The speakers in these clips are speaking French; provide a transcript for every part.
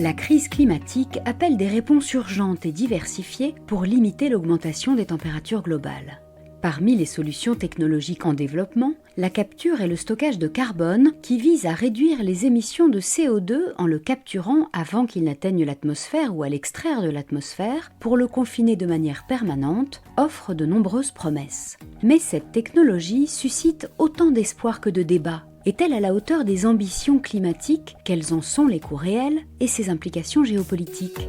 La crise climatique appelle des réponses urgentes et diversifiées pour limiter l'augmentation des températures globales. Parmi les solutions technologiques en développement, la capture et le stockage de carbone qui visent à réduire les émissions de CO2 en le capturant avant qu'il n'atteigne l'atmosphère ou à l'extraire de l'atmosphère pour le confiner de manière permanente offrent de nombreuses promesses. Mais cette technologie suscite autant d'espoir que de débats. Est-elle à la hauteur des ambitions climatiques? Quels en sont les coûts réels et ses implications géopolitiques?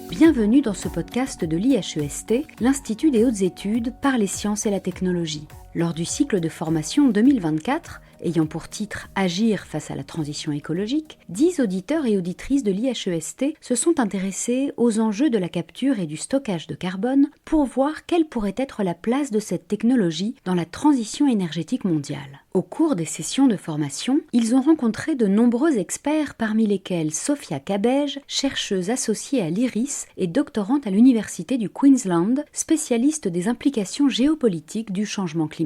Bienvenue dans ce podcast de l'IHEST, l'Institut des hautes études par les sciences et la technologie. Lors du cycle de formation 2024, ayant pour titre « Agir face à la transition écologique », 10 auditeurs et auditrices de l'IHEST se sont intéressés aux enjeux de la capture et du stockage de carbone pour voir quelle pourrait être la place de cette technologie dans la transition énergétique mondiale. Au cours des sessions de formation, ils ont rencontré de nombreux experts parmi lesquels Sophia Cabej, chercheuse associée à l'IRIS et doctorante à l'Université du Queensland, spécialiste des implications géopolitiques du changement climatique.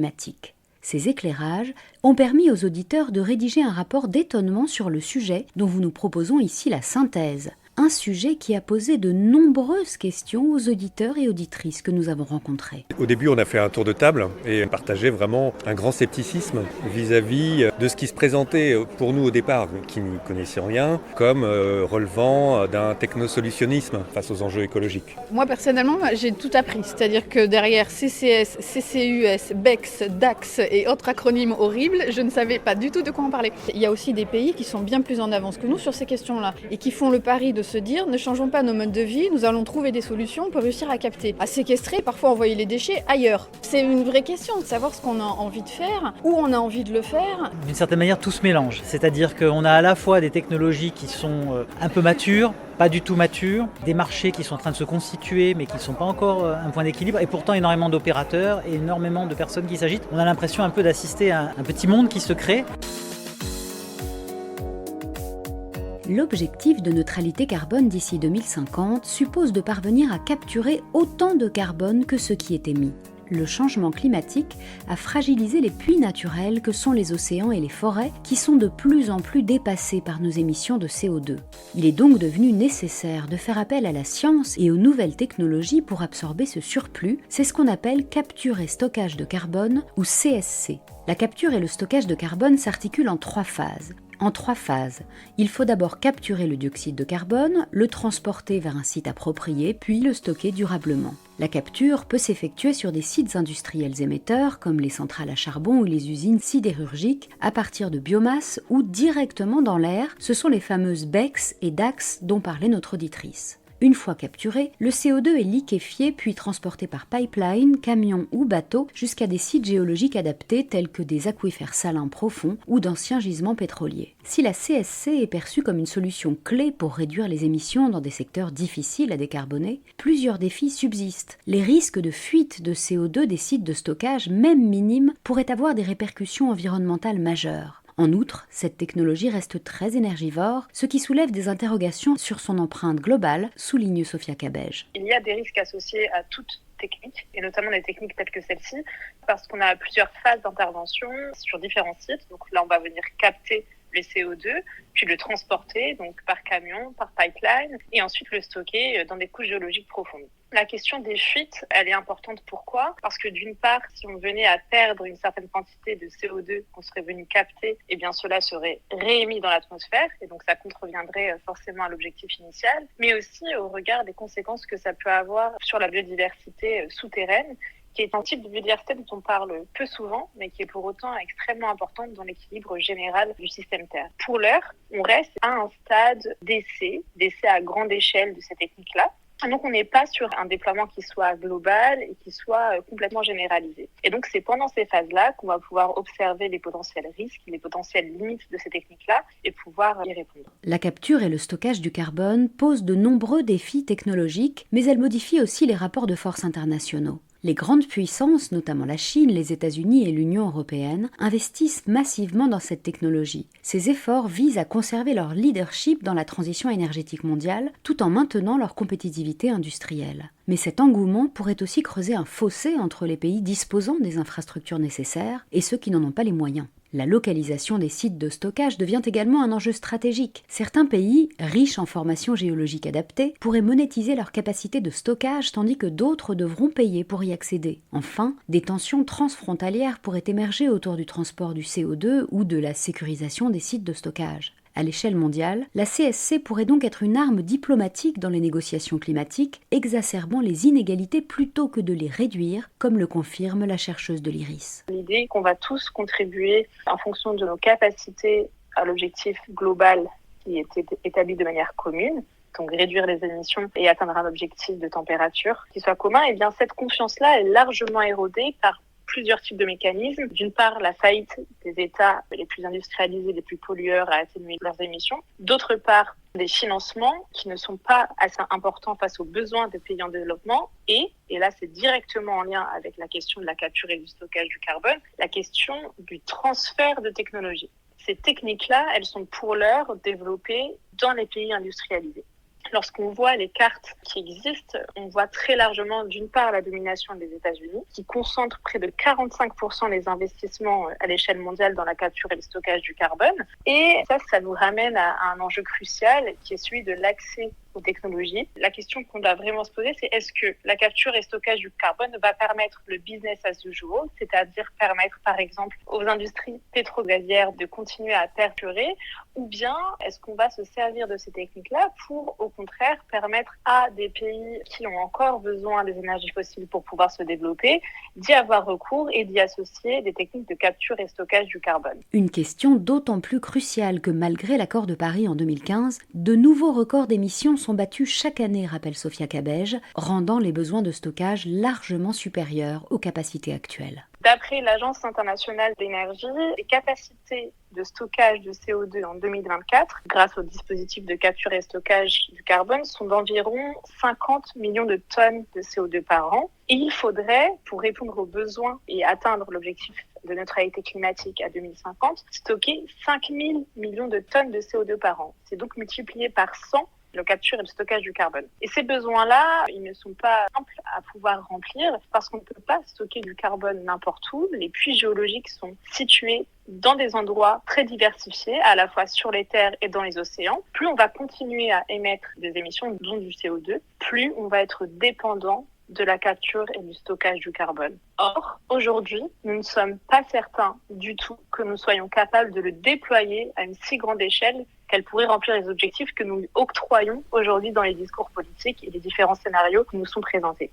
Ces éclairages ont permis aux auditeurs de rédiger un rapport d'étonnement sur le sujet dont vous nous proposons ici la synthèse. Un sujet qui a posé de nombreuses questions aux auditeurs et auditrices que nous avons rencontrés. Au début, on a fait un tour de table et on partageait vraiment un grand scepticisme vis-à-vis de ce qui se présentait pour nous au départ, qui n'y connaissions rien, comme relevant d'un technosolutionnisme face aux enjeux écologiques. Moi, personnellement, j'ai tout appris. C'est-à-dire que derrière CCS, CCUS, BECS, DAX et autres acronymes horribles, je ne savais pas du tout de quoi en parler. Il y a aussi des pays qui sont bien plus en avance que nous sur ces questions-là et qui font le pari de se dire ne changeons pas nos modes de vie, nous allons trouver des solutions pour réussir à capter, à séquestrer, parfois envoyer les déchets ailleurs. C'est une vraie question de savoir ce qu'on a envie de faire, où on a envie de le faire. D'une certaine manière, tout se mélange. C'est-à-dire qu'on a à la fois des technologies qui sont un peu matures, pas du tout matures, des marchés qui sont en train de se constituer mais qui ne sont pas encore un point d'équilibre et pourtant énormément d'opérateurs et énormément de personnes qui s'agitent. On a l'impression un peu d'assister à un petit monde qui se crée. L'objectif de neutralité carbone d'ici 2050 suppose de parvenir à capturer autant de carbone que ce qui est émis. Le changement climatique a fragilisé les puits naturels que sont les océans et les forêts qui sont de plus en plus dépassés par nos émissions de CO2. Il est donc devenu nécessaire de faire appel à la science et aux nouvelles technologies pour absorber ce surplus. C'est ce qu'on appelle capture et stockage de carbone ou CSC. La capture et le stockage de carbone s'articulent en trois phases. Il faut d'abord capturer le dioxyde de carbone, le transporter vers un site approprié, puis le stocker durablement. La capture peut s'effectuer sur des sites industriels émetteurs, comme les centrales à charbon ou les usines sidérurgiques, à partir de biomasse ou directement dans l'air. Ce sont les fameuses BECS et DAX dont parlait notre auditrice. Une fois capturé, le CO2 est liquéfié puis transporté par pipeline, camion ou bateau jusqu'à des sites géologiques adaptés tels que des aquifères salins profonds ou d'anciens gisements pétroliers. Si la CSC est perçue comme une solution clé pour réduire les émissions dans des secteurs difficiles à décarboner, plusieurs défis subsistent. Les risques de fuite de CO2 des sites de stockage, même minimes, pourraient avoir des répercussions environnementales majeures. En outre, cette technologie reste très énergivore, ce qui soulève des interrogations sur son empreinte globale, souligne Sophia Cabej. Il y a des risques associés à toute technique, et notamment des techniques telles que celle-ci, parce qu'on a plusieurs phases d'intervention sur différents sites. Donc là, on va venir capter le CO2, puis le transporter donc par camion, par pipeline, et ensuite le stocker dans des couches géologiques profondes. La question des fuites, elle est importante. Pourquoi ? Parce que d'une part, si on venait à perdre une certaine quantité de CO2 qu'on serait venu capter, eh bien cela serait réémis dans l'atmosphère, et donc ça contreviendrait forcément à l'objectif initial, mais aussi au regard des conséquences que ça peut avoir sur la biodiversité souterraine, qui est un type de biodiversité dont on parle peu souvent, mais qui est pour autant extrêmement importante dans l'équilibre général du système Terre. Pour l'heure, on reste à un stade d'essai à grande échelle de ces techniques-là. Donc on n'est pas sur un déploiement qui soit global et qui soit complètement généralisé. Et donc c'est pendant ces phases-là qu'on va pouvoir observer les potentiels risques, les potentielles limites de ces techniques-là et pouvoir y répondre. La capture et le stockage du carbone posent de nombreux défis technologiques, mais elles modifient aussi les rapports de force internationaux. Les grandes puissances, notamment la Chine, les États-Unis et l'Union européenne, investissent massivement dans cette technologie. Ces efforts visent à conserver leur leadership dans la transition énergétique mondiale, tout en maintenant leur compétitivité industrielle. Mais cet engouement pourrait aussi creuser un fossé entre les pays disposant des infrastructures nécessaires et ceux qui n'en ont pas les moyens. La localisation des sites de stockage devient également un enjeu stratégique. Certains pays, riches en formations géologiques adaptées, pourraient monétiser leur capacité de stockage tandis que d'autres devront payer pour y accéder. Enfin, des tensions transfrontalières pourraient émerger autour du transport du CO2 ou de la sécurisation des sites de stockage. À l'échelle mondiale, la CSC pourrait donc être une arme diplomatique dans les négociations climatiques, exacerbant les inégalités plutôt que de les réduire, comme le confirme la chercheuse de l'IRIS. L'idée qu'on va tous contribuer en fonction de nos capacités à l'objectif global qui est établi de manière commune, donc réduire les émissions et atteindre un objectif de température qui soit commun, et bien cette confiance-là est largement érodée par plusieurs types de mécanismes. D'une part, la faillite des États les plus industrialisés, les plus pollueurs à atténuer leurs émissions. D'autre part, des financements qui ne sont pas assez importants face aux besoins des pays en développement. Et là, c'est directement en lien avec la question de la capture et du stockage du carbone, la question du transfert de technologies. Ces techniques-là, elles sont pour l'heure développées dans les pays industrialisés. Lorsqu'on voit les cartes qui existent, on voit très largement, d'une part, la domination des États-Unis, qui concentre près de 45% des investissements à l'échelle mondiale dans la capture et le stockage du carbone. Et ça nous ramène à un enjeu crucial qui est celui de l'accès aux technologies. La question qu'on doit vraiment se poser, c'est est-ce que la capture et stockage du carbone va permettre le business as usual, c'est-à-dire permettre, par exemple, aux industries pétro-gazières de continuer à perdurer, ou bien est-ce qu'on va se servir de ces techniques-là pour, au contraire, permettre à des pays qui ont encore besoin des énergies fossiles pour pouvoir se développer, d'y avoir recours et d'y associer des techniques de capture et stockage du carbone. Une question d'autant plus cruciale que malgré l'accord de Paris en 2015, de nouveaux records d'émissions sont battus chaque année, rappelle Sophia Cabej, rendant les besoins de stockage largement supérieurs aux capacités actuelles. D'après l'Agence internationale d'énergie, les capacités de stockage de CO2 en 2024, grâce au dispositif de capture et stockage du carbone, sont d'environ 50 millions de tonnes de CO2 par an. Et il faudrait, pour répondre aux besoins et atteindre l'objectif de neutralité climatique à 2050, stocker 5 000 millions de tonnes de CO2 par an. C'est donc multiplié par 100 le capture et le stockage du carbone. Et ces besoins-là, ils ne sont pas simples à pouvoir remplir parce qu'on ne peut pas stocker du carbone n'importe où. Les puits géologiques sont situés dans des endroits très diversifiés, à la fois sur les terres et dans les océans. Plus on va continuer à émettre des émissions, dont du CO2, plus on va être dépendant de la capture et du stockage du carbone. Or, aujourd'hui, nous ne sommes pas certains du tout que nous soyons capables de le déployer à une si grande échelle qu'elle pourrait remplir les objectifs que nous octroyons aujourd'hui dans les discours politiques et les différents scénarios qui nous sont présentés.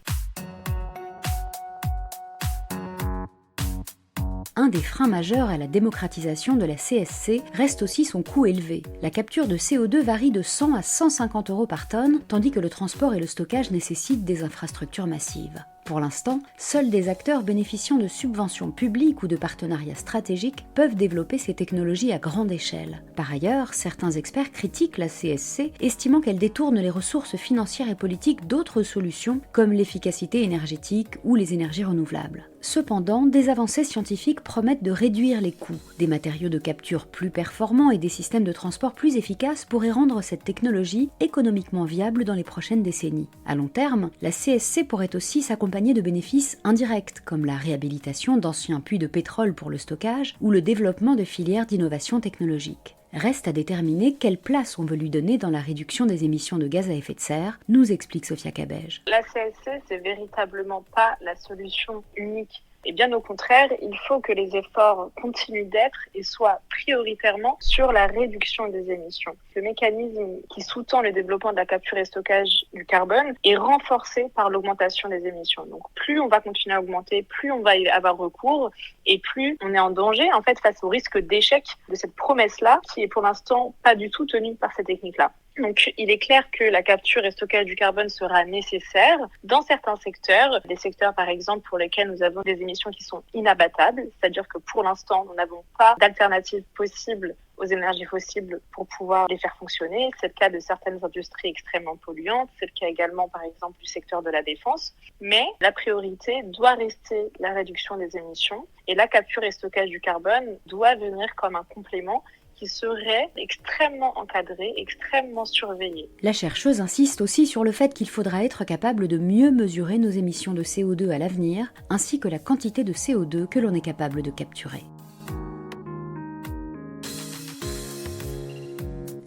Un des freins majeurs à la démocratisation de la CSC reste aussi son coût élevé. La capture de CO2 varie de 100 à 150 € par tonne, tandis que le transport et le stockage nécessitent des infrastructures massives. Pour l'instant, seuls des acteurs bénéficiant de subventions publiques ou de partenariats stratégiques peuvent développer ces technologies à grande échelle. Par ailleurs, certains experts critiquent la CSC, estimant qu'elle détourne les ressources financières et politiques d'autres solutions, comme l'efficacité énergétique ou les énergies renouvelables. Cependant, des avancées scientifiques promettent de réduire les coûts. Des matériaux de capture plus performants et des systèmes de transport plus efficaces pourraient rendre cette technologie économiquement viable dans les prochaines décennies. À long terme, la CSC pourrait aussi s'accompagner de bénéfices indirects, comme la réhabilitation d'anciens puits de pétrole pour le stockage ou le développement de filières d'innovation technologique. Reste à déterminer quelle place on veut lui donner dans la réduction des émissions de gaz à effet de serre, nous explique Sophia Cabej. La CSC, c'est véritablement pas la solution unique. Et bien au contraire, il faut que les efforts continuent d'être et soient prioritairement sur la réduction des émissions. Le mécanisme qui sous-tend le développement de la capture et stockage du carbone est renforcé par l'augmentation des émissions. Donc plus on va continuer à augmenter, plus on va y avoir recours et plus on est en danger en fait face au risque d'échec de cette promesse-là qui est pour l'instant pas du tout tenue par cette technique-là. Donc, il est clair que la capture et stockage du carbone sera nécessaire dans certains secteurs, des secteurs par exemple pour lesquels nous avons des émissions qui sont inabattables, c'est-à-dire que pour l'instant, nous n'avons pas d'alternative possible aux énergies fossiles pour pouvoir les faire fonctionner. C'est le cas de certaines industries extrêmement polluantes, c'est le cas également par exemple du secteur de la défense. Mais la priorité doit rester la réduction des émissions et la capture et stockage du carbone doit venir comme un complément qui serait extrêmement encadré, extrêmement surveillé. La chercheuse insiste aussi sur le fait qu'il faudra être capable de mieux mesurer nos émissions de CO2 à l'avenir, ainsi que la quantité de CO2 que l'on est capable de capturer.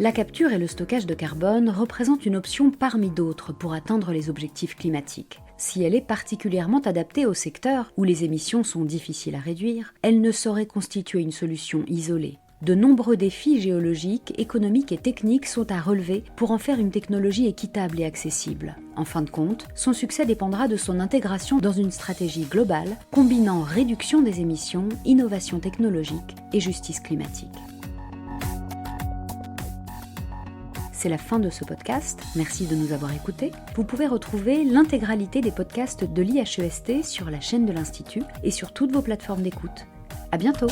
La capture et le stockage de carbone représentent une option parmi d'autres pour atteindre les objectifs climatiques. Si elle est particulièrement adaptée au secteur où les émissions sont difficiles à réduire, elle ne saurait constituer une solution isolée. De nombreux défis géologiques, économiques et techniques sont à relever pour en faire une technologie équitable et accessible. En fin de compte, son succès dépendra de son intégration dans une stratégie globale combinant réduction des émissions, innovation technologique et justice climatique. C'est la fin de ce podcast. Merci de nous avoir écoutés. Vous pouvez retrouver l'intégralité des podcasts de l'IHEST sur la chaîne de l'Institut et sur toutes vos plateformes d'écoute. À bientôt!